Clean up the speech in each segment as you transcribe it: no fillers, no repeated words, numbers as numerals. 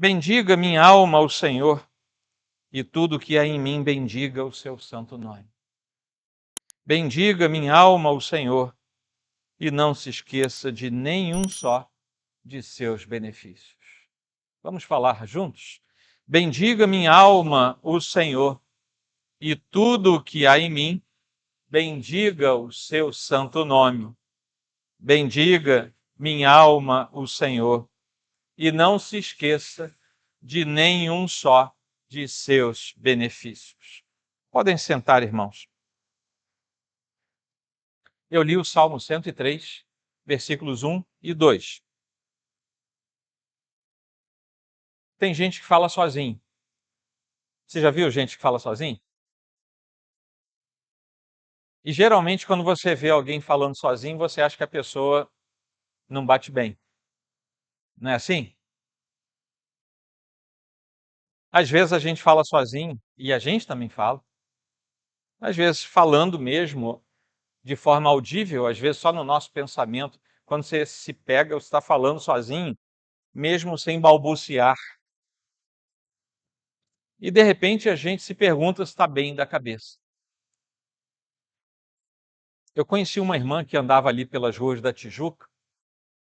Bendiga minha alma ao Senhor, e tudo que há em mim bendiga o seu santo nome. Bendiga minha alma ao Senhor, e não se esqueça de nenhum só de seus benefícios. Vamos falar juntos? Bendiga minha alma o Senhor, e tudo o que há em mim bendiga o seu santo nome. Bendiga minha alma o Senhor, e não se esqueça de nenhum só de seus benefícios. Podem sentar, irmãos. Eu li o Salmo 103, versículos 1 e 2. Tem gente que fala sozinho. Você já viu gente que fala sozinho? E geralmente, quando você vê alguém falando sozinho, você acha que a pessoa não bate bem. Não é assim? Às vezes a gente fala sozinho, e a gente também fala. Às vezes falando mesmo, de forma audível, às vezes só no nosso pensamento. Quando você se pega, você está falando sozinho, mesmo sem balbuciar. E de repente a gente se pergunta se está bem da cabeça. Eu conheci uma irmã que andava ali pelas ruas da Tijuca,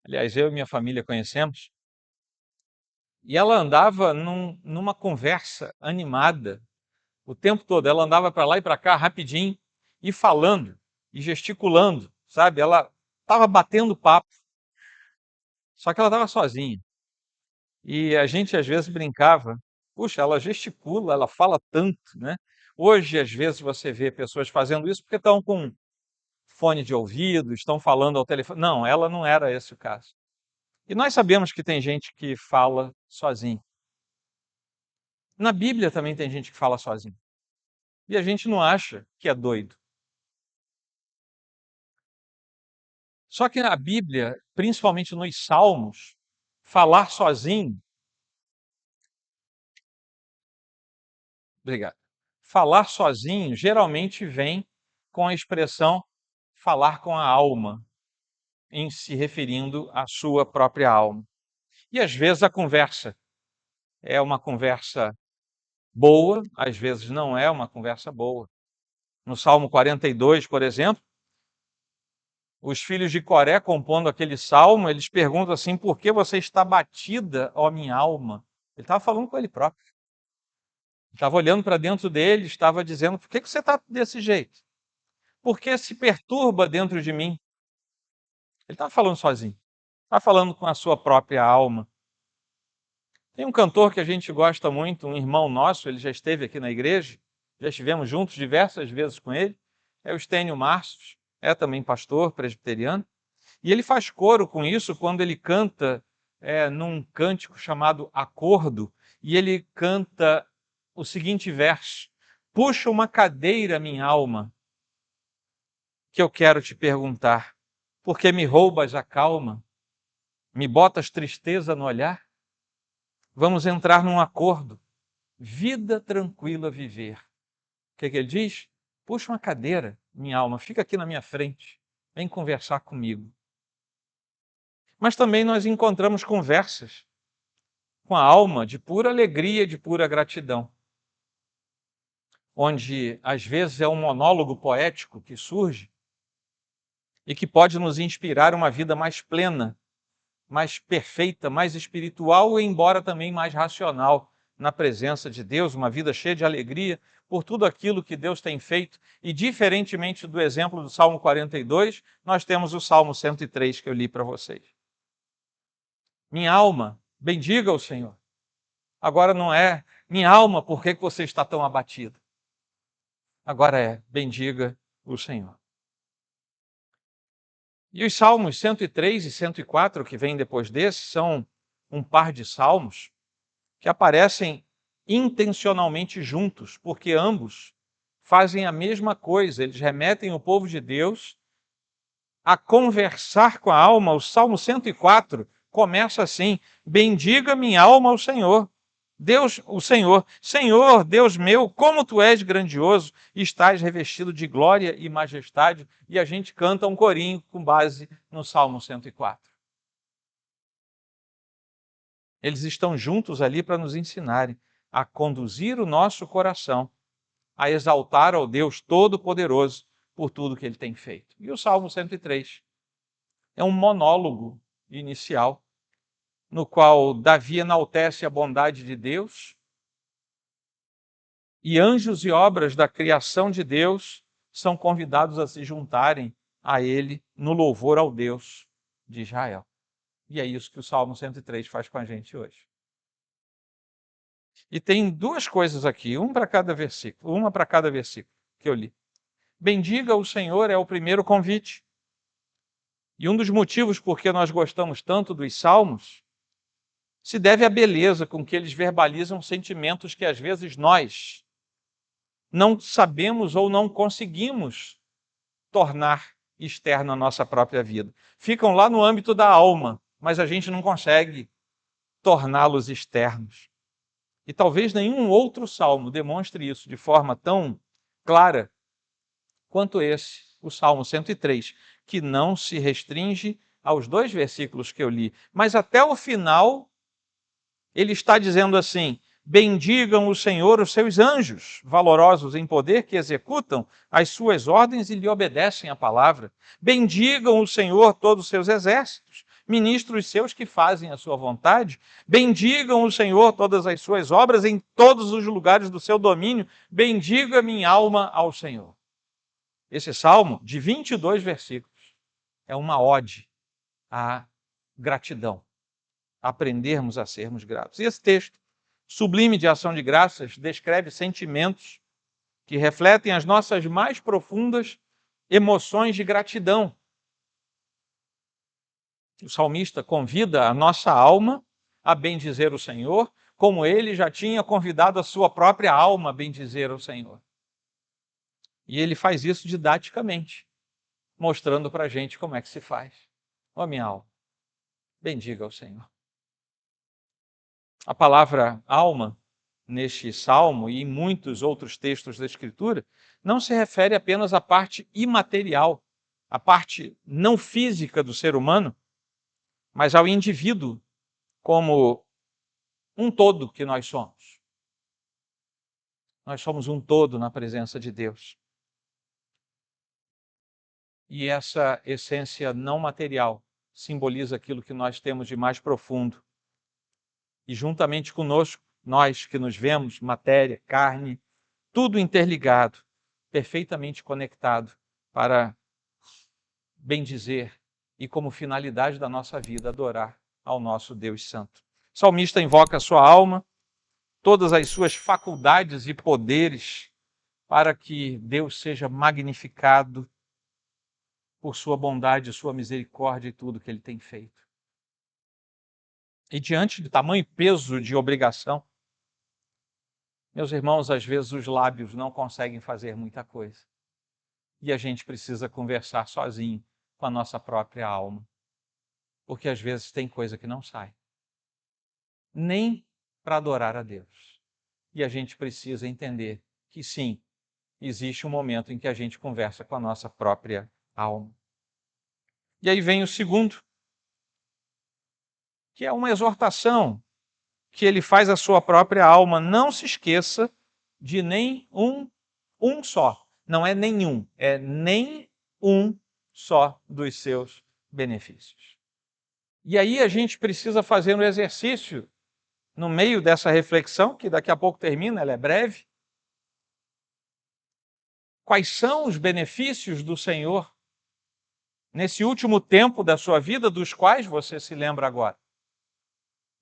aliás, eu e minha família conhecemos, e ela andava numa conversa animada o tempo todo. Ela andava para lá e para cá rapidinho e falando e gesticulando, sabe? Ela estava batendo papo, só que ela estava sozinha. E a gente às vezes brincava, puxa, ela gesticula, ela fala tanto, né? Hoje, às vezes, você vê pessoas fazendo isso porque estão com fone de ouvido, estão falando ao telefone. Não, ela não era esse o caso. E nós sabemos que tem gente que fala sozinho. Na Bíblia também tem gente que fala sozinho. E a gente não acha que é doido. Só que na Bíblia, principalmente nos Salmos, falar sozinho, obrigado. Falar sozinho geralmente vem com a expressão falar com a alma, em se referindo à sua própria alma. E às vezes a conversa é uma conversa boa, às vezes não é uma conversa boa. No Salmo 42, por exemplo, os filhos de Coré, compondo aquele salmo, eles perguntam assim: por que você está batida, ó minha alma? Ele estava falando com ele próprio. Estava olhando para dentro dele, estava dizendo: por que você está desse jeito? Por que se perturba dentro de mim? Ele estava falando sozinho. Estava falando com a sua própria alma. Tem um cantor que a gente gosta muito, um irmão nosso, ele já esteve aqui na igreja, já estivemos juntos diversas vezes com ele, é o Estênio Marços, é também pastor presbiteriano, e ele faz coro com isso quando ele canta num cântico chamado Acordo, e ele canta o seguinte verso: puxa uma cadeira, minha alma, que eu quero te perguntar, porque me roubas a calma, me botas tristeza no olhar? Vamos entrar num acordo. Vida tranquila viver. O que ele diz? Puxa uma cadeira, minha alma, fica aqui na minha frente. Vem conversar comigo. Mas também nós encontramos conversas com a alma de pura alegria, de pura gratidão. Onde, às vezes, é um monólogo poético que surge e que pode nos inspirar uma vida mais plena, mais perfeita, mais espiritual, embora também mais racional na presença de Deus, uma vida cheia de alegria por tudo aquilo que Deus tem feito. E diferentemente do exemplo do Salmo 42, nós temos o Salmo 103 que eu li para vocês. Minha alma, bendiga o Senhor. Agora não é, minha alma, por que você está tão abatida? Agora é, bendiga o Senhor. E os Salmos 103 e 104, que vêm depois desse, são um par de salmos que aparecem intencionalmente juntos, porque ambos fazem a mesma coisa, eles remetem o povo de Deus a conversar com a alma. O Salmo 104 começa assim: bendiga minha alma ao Senhor. Deus, o Senhor, Senhor, Deus meu, como tu és grandioso, estás revestido de glória e majestade. E a gente canta um corinho com base no Salmo 104. Eles estão juntos ali para nos ensinarem a conduzir o nosso coração, a exaltar ao Deus Todo-Poderoso por tudo que Ele tem feito. E o Salmo 103 é um monólogo inicial, no qual Davi enaltece a bondade de Deus, e anjos e obras da criação de Deus são convidados a se juntarem a ele no louvor ao Deus de Israel. E é isso que o Salmo 103 faz com a gente hoje. E tem duas coisas aqui, uma para cada versículo que eu li. Bendiga o Senhor é o primeiro convite. E um dos motivos por que nós gostamos tanto dos salmos se deve à beleza com que eles verbalizam sentimentos que às vezes nós não sabemos ou não conseguimos tornar externo à nossa própria vida. Ficam lá no âmbito da alma, mas a gente não consegue torná-los externos. E talvez nenhum outro salmo demonstre isso de forma tão clara quanto esse, o Salmo 103, que não se restringe aos 2 versículos que eu li, mas até o final ele está dizendo assim: bendigam o Senhor os seus anjos, valorosos em poder, que executam as suas ordens e lhe obedecem a palavra. Bendigam o Senhor todos os seus exércitos, ministros seus que fazem a sua vontade. Bendigam o Senhor todas as suas obras em todos os lugares do seu domínio. Bendiga minha alma ao Senhor. Esse salmo, de 22 versículos, é uma ode à gratidão, aprendermos a sermos gratos. E esse texto sublime de ação de graças descreve sentimentos que refletem as nossas mais profundas emoções de gratidão. O salmista convida a nossa alma a bendizer o Senhor, como ele já tinha convidado a sua própria alma a bendizer o Senhor. E ele faz isso didaticamente, mostrando para a gente como é que se faz. Ó minha alma, bendiga ao Senhor. A palavra alma, neste salmo e em muitos outros textos da Escritura, não se refere apenas à parte imaterial, à parte não física do ser humano, mas ao indivíduo como um todo que nós somos. Nós somos um todo na presença de Deus. E essa essência não material simboliza aquilo que nós temos de mais profundo. E juntamente conosco, nós que nos vemos, matéria, carne, tudo interligado, perfeitamente conectado para bendizer e como finalidade da nossa vida adorar ao nosso Deus Santo. O salmista invoca a sua alma, todas as suas faculdades e poderes para que Deus seja magnificado por sua bondade, sua misericórdia e tudo que ele tem feito. E diante de tamanho peso de obrigação, meus irmãos, às vezes os lábios não conseguem fazer muita coisa. E a gente precisa conversar sozinho com a nossa própria alma. Porque às vezes tem coisa que não sai. Nem para adorar a Deus. E a gente precisa entender que sim, existe um momento em que a gente conversa com a nossa própria alma. E aí vem o segundo, que é uma exortação que ele faz à sua própria alma. Não se esqueça de nem um só. Não é nenhum, é nem um só dos seus benefícios. E aí a gente precisa fazer um exercício no meio dessa reflexão, que daqui a pouco termina, ela é breve. Quais são os benefícios do Senhor nesse último tempo da sua vida, dos quais você se lembra agora?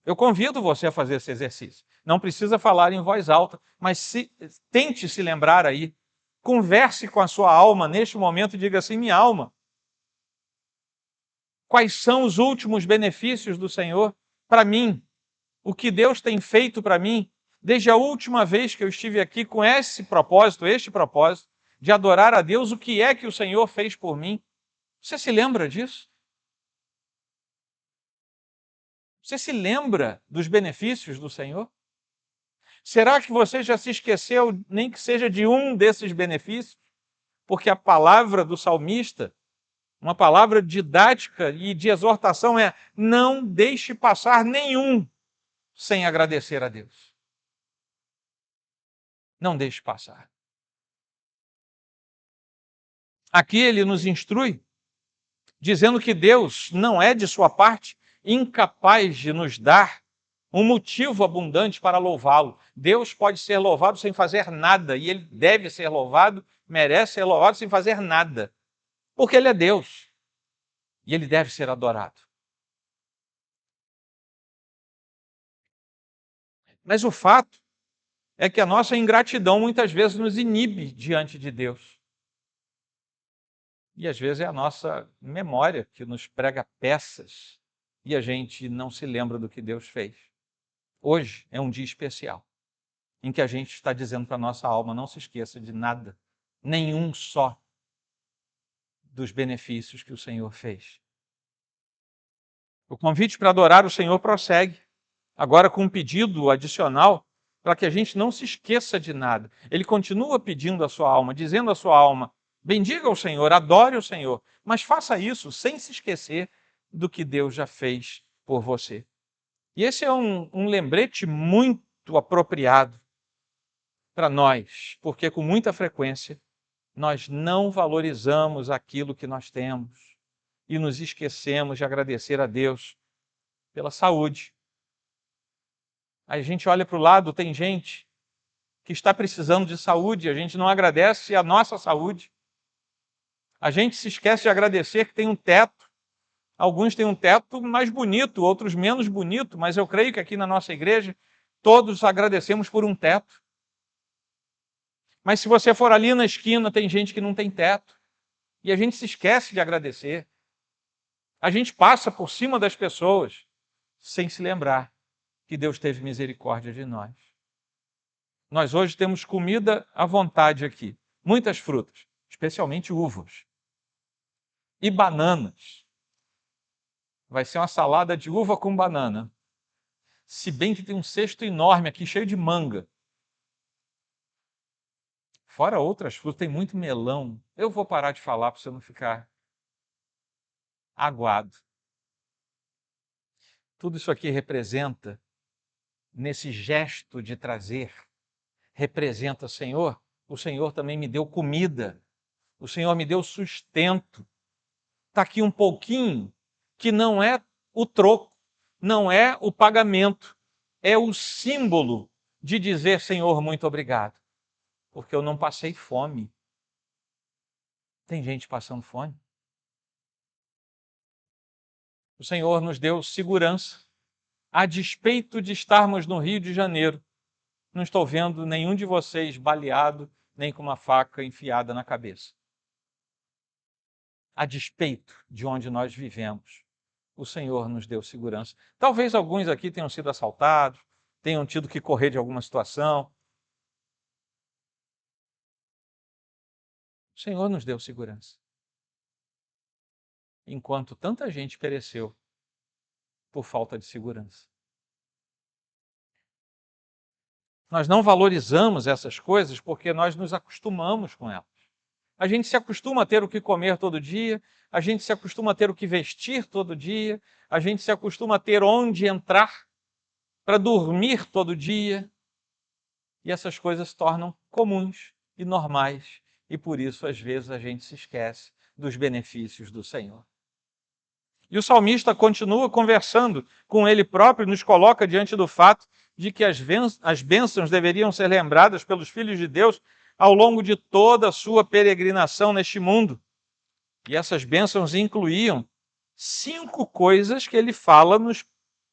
Eu convido você a fazer esse exercício. Não precisa falar em voz alta, mas tente se lembrar aí. Converse com a sua alma neste momento e diga assim: minha alma, quais são os últimos benefícios do Senhor para mim? O que Deus tem feito para mim desde a última vez que eu estive aqui com este propósito, de adorar a Deus, o que é que o Senhor fez por mim? Você se lembra disso? Você se lembra dos benefícios do Senhor? Será que você já se esqueceu, nem que seja de um desses benefícios? Porque a palavra do salmista, uma palavra didática e de exortação é: não deixe passar nenhum. sem agradecer a Deus. Não deixe passar. Aqui ele nos instrui, dizendo que Deus não é de sua parte incapaz de nos dar um motivo abundante para louvá-lo. Deus pode ser louvado sem fazer nada, e ele deve ser louvado, merece ser louvado sem fazer nada, porque ele é Deus, e ele deve ser adorado. Mas o fato é que a nossa ingratidão muitas vezes nos inibe diante de Deus. E às vezes é a nossa memória que nos prega peças e a gente não se lembra do que Deus fez. Hoje é um dia especial em que a gente está dizendo para a nossa alma: não se esqueça de nada, nenhum só dos benefícios que o Senhor fez. O convite para adorar o Senhor prossegue, agora com um pedido adicional para que a gente não se esqueça de nada. Ele continua pedindo à sua alma, dizendo à sua alma: bendiga o Senhor, adore o Senhor, mas faça isso sem se esquecer do que Deus já fez por você. E esse é um lembrete muito apropriado para nós, porque com muita frequência nós não valorizamos aquilo que nós temos e nos esquecemos de agradecer a Deus pela saúde. A gente olha para o lado, tem gente que está precisando de saúde, a gente não agradece a nossa saúde. A gente se esquece de agradecer que tem um teto. Alguns têm um teto mais bonito, outros menos bonito, mas eu creio que aqui na nossa igreja todos agradecemos por um teto. Mas se você for ali na esquina, tem gente que não tem teto. E a gente se esquece de agradecer. A gente passa por cima das pessoas sem se lembrar que Deus teve misericórdia de nós. Nós hoje temos comida à vontade aqui. Muitas frutas, especialmente uvas. E bananas. Vai ser uma salada de uva com banana. Se bem que tem um cesto enorme aqui, cheio de manga. Fora outras frutas, tem muito melão. Eu vou parar de falar para você não ficar aguado. Tudo isso aqui representa, nesse gesto de trazer, representa, Senhor, o Senhor também me deu comida. O Senhor me deu sustento. Está aqui um pouquinho que não é o troco, não é o pagamento, é o símbolo de dizer: Senhor, muito obrigado, porque eu não passei fome. Tem gente passando fome. O Senhor nos deu segurança, a despeito de estarmos no Rio de Janeiro. Não estou vendo nenhum de vocês baleado, nem com uma faca enfiada na cabeça. A despeito de onde nós vivemos, o Senhor nos deu segurança. Talvez alguns aqui tenham sido assaltados, tenham tido que correr de alguma situação. O Senhor nos deu segurança. Enquanto tanta gente pereceu por falta de segurança. Nós não valorizamos essas coisas porque nós nos acostumamos com elas. A gente se acostuma a ter o que comer todo dia, a gente se acostuma a ter o que vestir todo dia, a gente se acostuma a ter onde entrar para dormir todo dia. E essas coisas se tornam comuns e normais. E por isso, às vezes, a gente se esquece dos benefícios do Senhor. E o salmista continua conversando com ele próprio, nos coloca diante do fato de que as bênçãos deveriam ser lembradas pelos filhos de Deus ao longo de toda a sua peregrinação neste mundo. E essas bênçãos incluíam 5 coisas que ele fala nos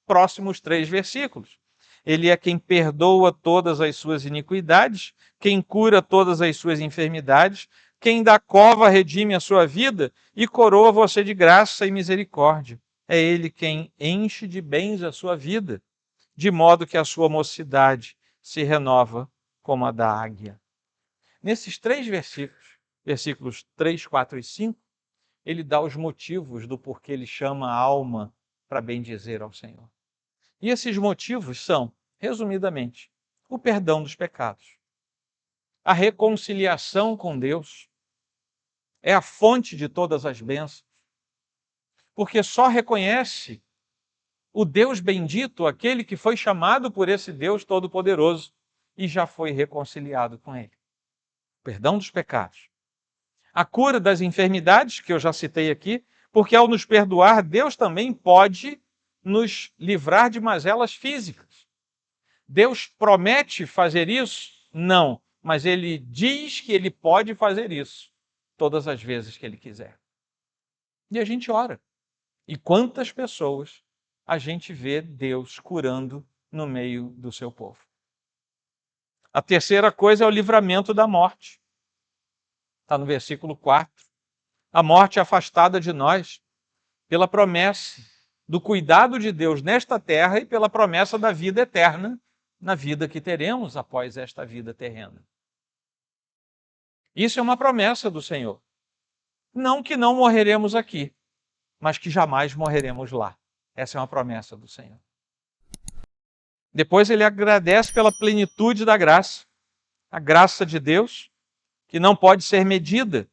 próximos 3 versículos. Ele é quem perdoa todas as suas iniquidades, quem cura todas as suas enfermidades, quem da cova redime a sua vida e coroa você de graça e misericórdia. É ele quem enche de bens a sua vida, de modo que a sua mocidade se renova como a da águia. Nesses 3 versículos, versículos 3, 4 e 5, ele dá os motivos do porquê ele chama a alma para bendizer ao Senhor. E esses motivos são, resumidamente, o perdão dos pecados, a reconciliação com Deus, é a fonte de todas as bênçãos, porque só reconhece o Deus bendito, aquele que foi chamado por esse Deus Todo-Poderoso e já foi reconciliado com ele. Perdão dos pecados. A cura das enfermidades, que eu já citei aqui, porque ao nos perdoar, Deus também pode nos livrar de mazelas físicas. Deus promete fazer isso? Não, mas Ele diz que Ele pode fazer isso todas as vezes que Ele quiser. E a gente ora. E quantas pessoas a gente vê Deus curando no meio do seu povo. A terceira coisa é o livramento da morte. Está no versículo 4. A morte é afastada de nós pela promessa do cuidado de Deus nesta terra e pela promessa da vida eterna na vida que teremos após esta vida terrena. Isso é uma promessa do Senhor. Não que não morreremos aqui, mas que jamais morreremos lá. Essa é uma promessa do Senhor. Depois ele agradece pela plenitude da graça. A graça de Deus, que não pode ser medida.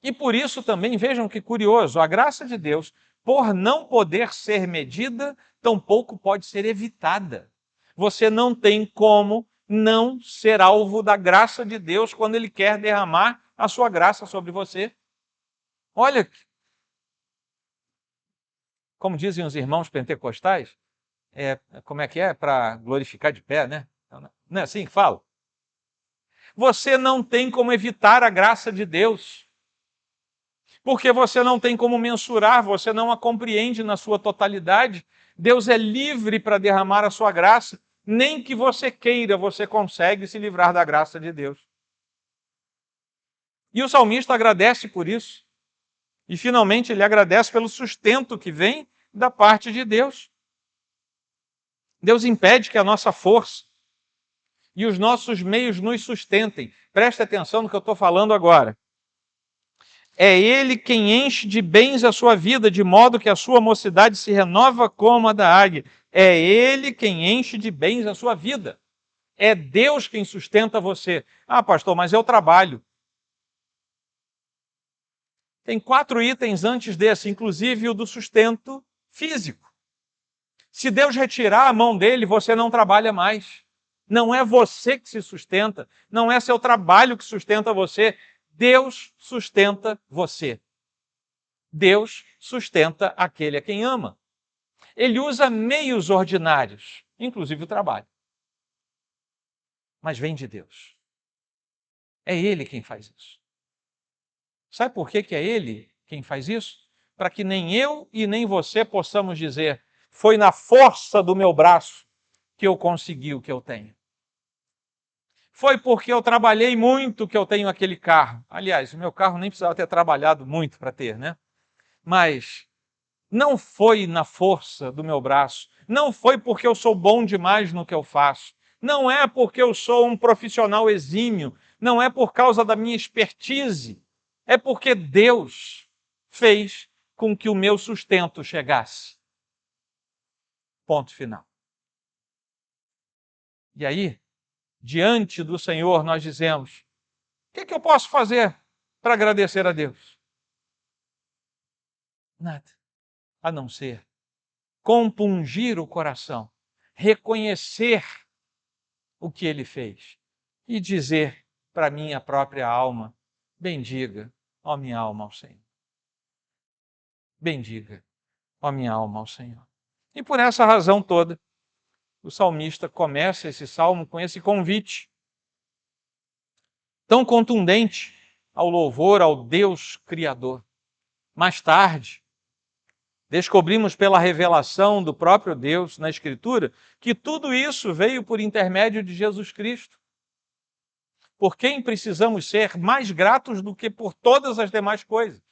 E por isso também, vejam que curioso, a graça de Deus, por não poder ser medida, tampouco pode ser evitada. Você não tem como não ser alvo da graça de Deus quando Ele quer derramar a sua graça sobre você. Olha, como dizem os irmãos pentecostais, como é que é? Para glorificar de pé, né? Não é assim que fala? Você não tem como evitar a graça de Deus. Porque você não tem como mensurar, você não a compreende na sua totalidade. Deus é livre para derramar a sua graça. Nem que você queira, você consegue se livrar da graça de Deus. E o salmista agradece por isso. E finalmente ele agradece pelo sustento que vem da parte de Deus. Deus impede que a nossa força e os nossos meios nos sustentem. Preste atenção no que eu estou falando agora. É Ele quem enche de bens a sua vida, de modo que a sua mocidade se renova como a da águia. É Ele quem enche de bens a sua vida. É Deus quem sustenta você. Ah, pastor, mas eu trabalho. Tem 4 itens antes desse, inclusive o do sustento físico. Se Deus retirar a mão dele, você não trabalha mais. Não é você que se sustenta, não é seu trabalho que sustenta você. Deus sustenta você. Deus sustenta aquele a quem ama. Ele usa meios ordinários, inclusive o trabalho. Mas vem de Deus. É Ele quem faz isso. Sabe por que é Ele quem faz isso? Para que nem eu e nem você possamos dizer, foi na força do meu braço que eu consegui o que eu tenho. Foi porque eu trabalhei muito que eu tenho aquele carro. Aliás, o meu carro nem precisava ter trabalhado muito para ter, né? Mas não foi na força do meu braço, não foi porque eu sou bom demais no que eu faço, não é porque eu sou um profissional exímio, não é por causa da minha expertise, é porque Deus fez com que o meu sustento chegasse. Ponto final. E aí, diante do Senhor, nós dizemos, o que eu posso fazer para agradecer a Deus? Nada, a não ser compungir o coração, reconhecer o que Ele fez e dizer para minha própria alma, bendiga, ó minha alma, ao Senhor. Bendiga, ó minha alma, ao Senhor. E por essa razão toda, o salmista começa esse salmo com esse convite tão contundente ao louvor ao Deus Criador. Mais tarde, descobrimos pela revelação do próprio Deus na Escritura que tudo isso veio por intermédio de Jesus Cristo. Por quem precisamos ser mais gratos do que por todas as demais coisas.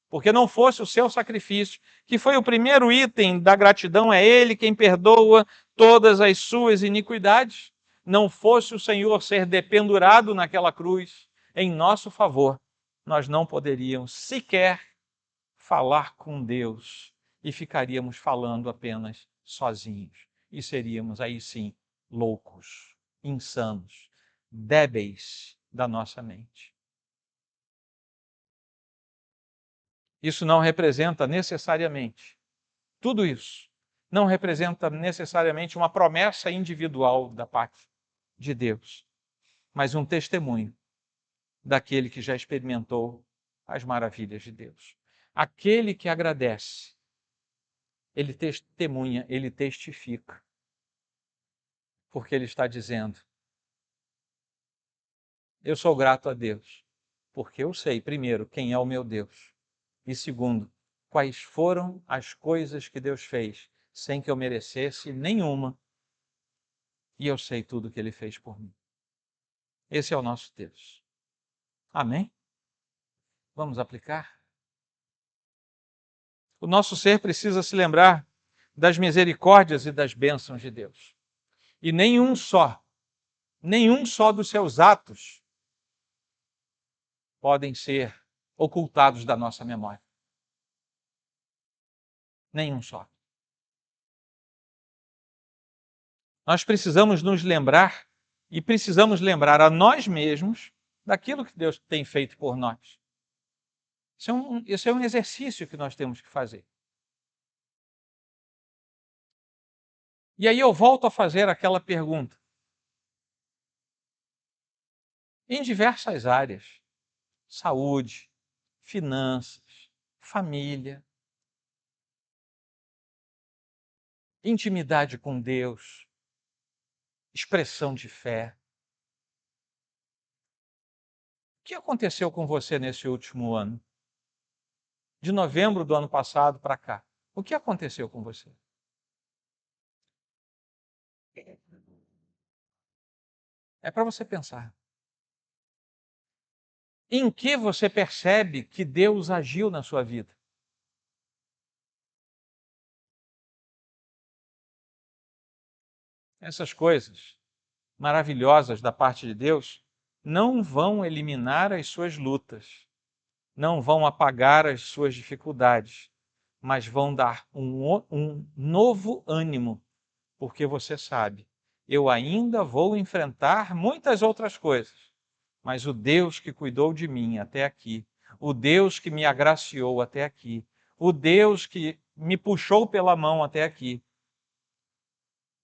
Porque não fosse o seu sacrifício, que foi o primeiro item da gratidão, é Ele quem perdoa todas as suas iniquidades. Não fosse o Senhor ser dependurado naquela cruz em nosso favor, nós não poderíamos sequer falar com Deus e ficaríamos falando apenas sozinhos. E seríamos aí sim loucos, insanos, débeis da nossa mente. Isso não representa necessariamente tudo isso não representa necessariamente uma promessa individual da parte de Deus, mas um testemunho daquele que já experimentou as maravilhas de Deus. Aquele que agradece, ele testemunha, ele testifica, porque ele está dizendo: eu sou grato a Deus, porque eu sei, primeiro, quem é o meu Deus, e segundo, quais foram as coisas que Deus fez sem que eu merecesse nenhuma, e eu sei tudo que ele fez por mim. Esse é o nosso Deus. Amém? Vamos aplicar? O nosso ser precisa se lembrar das misericórdias e das bênçãos de Deus. E nenhum só dos seus atos podem ser ocultados da nossa memória. Nenhum só. Nós precisamos nos lembrar e precisamos lembrar a nós mesmos daquilo que Deus tem feito por nós. Esse é um exercício que nós temos que fazer. E aí eu volto a fazer aquela pergunta. Em diversas áreas, saúde, finanças, família, intimidade com Deus, expressão de fé. O que aconteceu com você nesse último ano? De novembro do ano passado para cá. O que aconteceu com você? É para você pensar. Em que você percebe que Deus agiu na sua vida? Essas coisas maravilhosas da parte de Deus não vão eliminar as suas lutas, não vão apagar as suas dificuldades, mas vão dar um novo ânimo, porque você sabe, eu ainda vou enfrentar muitas outras coisas, mas o Deus que cuidou de mim até aqui, o Deus que me agraciou até aqui, o Deus que me puxou pela mão até aqui,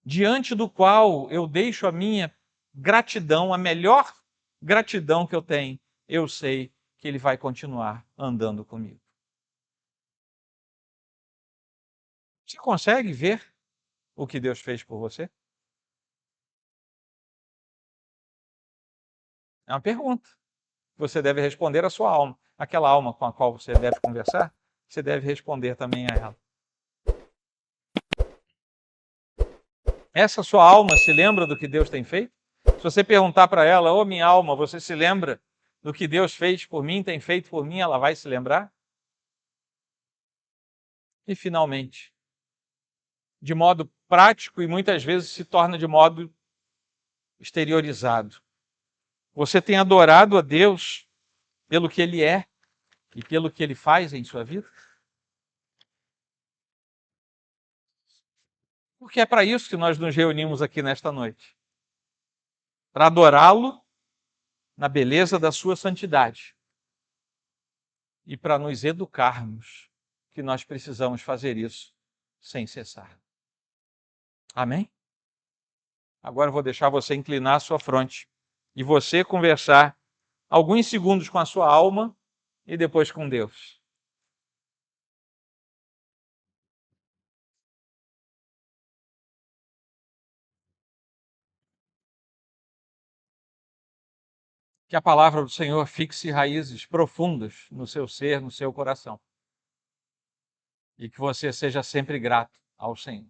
diante do qual eu deixo a minha gratidão, a melhor gratidão que eu tenho, eu sei que Ele vai continuar andando comigo. Você consegue ver o que Deus fez por você? É uma pergunta. Você deve responder à sua alma. Aquela alma com a qual você deve conversar, você deve responder também a ela. Essa sua alma se lembra do que Deus tem feito? Se você perguntar para ela: ô minha alma, você se lembra do que Deus fez por mim, tem feito por mim? Ela vai se lembrar? E finalmente, de modo prático e muitas vezes se torna de modo exteriorizado, você tem adorado a Deus pelo que Ele é e pelo que Ele faz em sua vida? Porque é para isso que nós nos reunimos aqui nesta noite. Para adorá-lo na beleza da sua santidade. E para nos educarmos que nós precisamos fazer isso sem cessar. Amém? Agora eu vou deixar você inclinar a sua fronte e você conversar alguns segundos com a sua alma e depois com Deus. Que a palavra do Senhor fixe raízes profundas no seu ser, no seu coração. E que você seja sempre grato ao Senhor.